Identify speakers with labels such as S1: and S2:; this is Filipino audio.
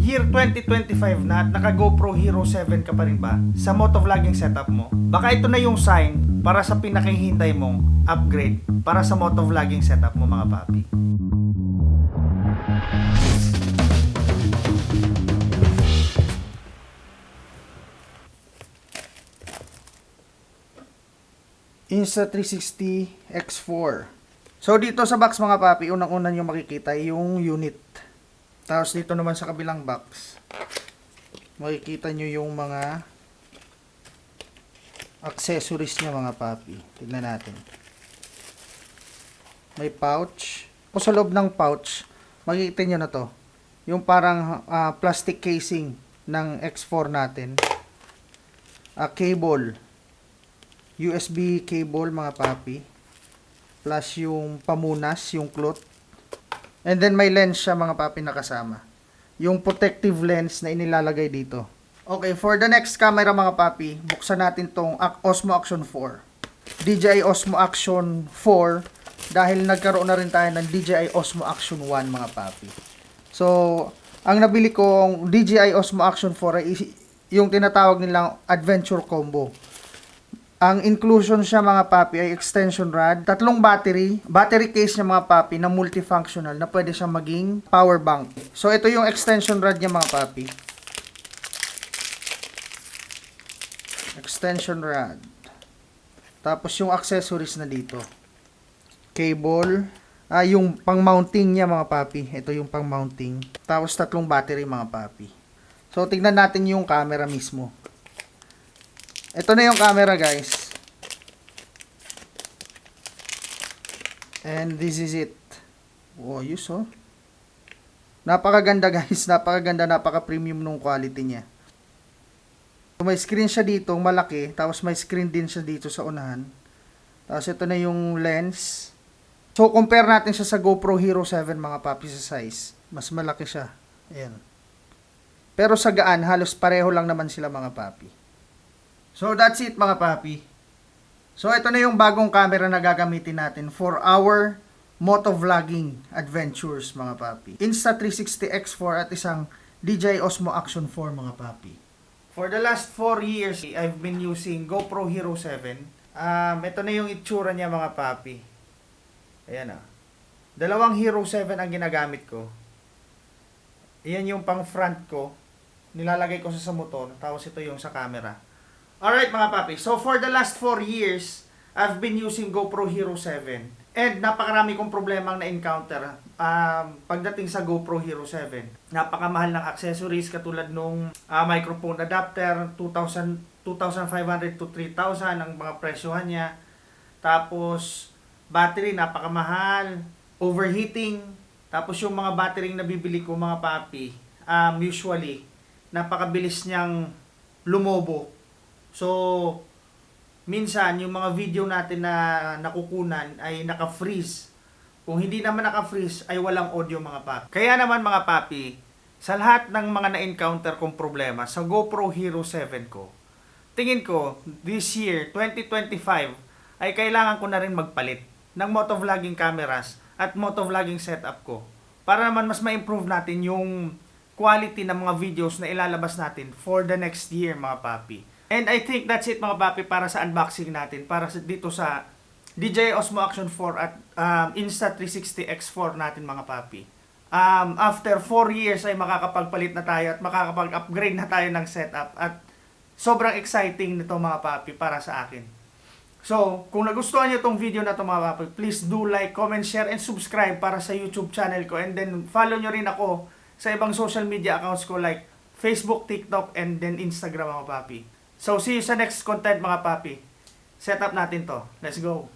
S1: year 2025 na at naka GoPro Hero 7 ka pa rin ba sa motovlogging setup mo? Baka ito na yung sign para sa pinakihintay mong upgrade para sa motovlogging setup mo mga papi. Insta360 X4. So dito sa box mga papi, unang-una nyo makikita yung unit. Tapos dito naman sa kabilang box, makikita nyo yung mga accessories niya mga papi. Tignan natin. May pouch. O sa loob ng pouch, makikita nyo na to. Yung parang plastic casing ng X4 natin. Cable. USB cable mga papi. Plus yung pamunas, yung cloth. And then may lens siya mga papi nakasama. Yung protective lens na inilalagay dito. Okay, for the next camera mga papi, buksan natin tong Osmo Action 4. DJI Osmo Action 4 dahil nagkaroon na rin tayo ng DJI Osmo Action 1 mga papi. So, ang nabili kong DJI Osmo Action 4 ay yung tinatawag nilang Adventure Combo. Ang inclusion siya mga papi ay extension rod, 3 battery case niya mga papi na multifunctional na pwede siyang maging power bank. So ito yung extension rod niya mga papi. Extension rod. Tapos yung accessories na dito. Cable. Yung pang mounting niya mga papi. Ito yung pang mounting. Tapos 3 battery mga papi. So tignan natin yung camera mismo. Ito na yung camera guys. And this is it. Oh, yus oh. Napakaganda guys. Napakaganda. Napaka-premium nung quality niya. So, may screen siya dito. Malaki. Tapos may screen din siya dito sa unahan. Tapos ito na yung lens. So compare natin siya sa GoPro Hero 7 mga papi sa size. Mas malaki siya. Ayan. Pero sa gaan, halos pareho lang naman sila mga papi. So that's it mga papi. So ito na yung bagong camera na gagamitin natin for our motovlogging adventures mga papi. Insta360 X4 at isang DJI Osmo Action 4 mga papi. For the last 4 years, I've been using GoPro Hero 7. Ito na yung itsura niya mga papi. Ayan Dalawang Hero 7 ang ginagamit ko. Ayan yung pang front ko. Nilalagay ko sa motor. Tapos ito yung sa camera. Alright mga papi, so for the last 4 years, I've been using GoPro Hero 7. And napakarami kong problemang na-encounter pagdating sa GoPro Hero 7. Napakamahal ng accessories katulad nung microphone adapter, 2,500 to 3,000 ang mga presyohan niya. Tapos, battery napakamahal, overheating. Tapos yung mga battery na bibili ko mga papi, usually, napakabilis niyang lumobo. So, minsan, yung mga video natin na nakukunan ay naka-freeze. Kung hindi naman naka-freeze, ay walang audio mga papi. Kaya naman mga papi, sa lahat ng mga na-encounter kong problema sa GoPro Hero 7 ko, tingin ko, this year, 2025, ay kailangan ko na rin magpalit ng motovlogging cameras at motovlogging setup ko. Para naman mas ma-improve natin yung quality ng mga videos na ilalabas natin for the next year mga papi. And I think that's it mga papi para sa unboxing natin para dito sa DJI Osmo Action 4 at Insta360 X4 natin mga papi. After 4 years ay makakapagpalit na tayo at makakapag-upgrade na tayo ng setup at sobrang exciting nito mga papi para sa akin. So, kung nagustuhan nyo itong video na ito mga papi, please do like, comment, share, and subscribe para sa YouTube channel ko. And then follow nyo rin ako sa ibang social media accounts ko like Facebook, TikTok, and then Instagram mga papi. So, see you sa next content mga papi. Set up natin to. Let's go!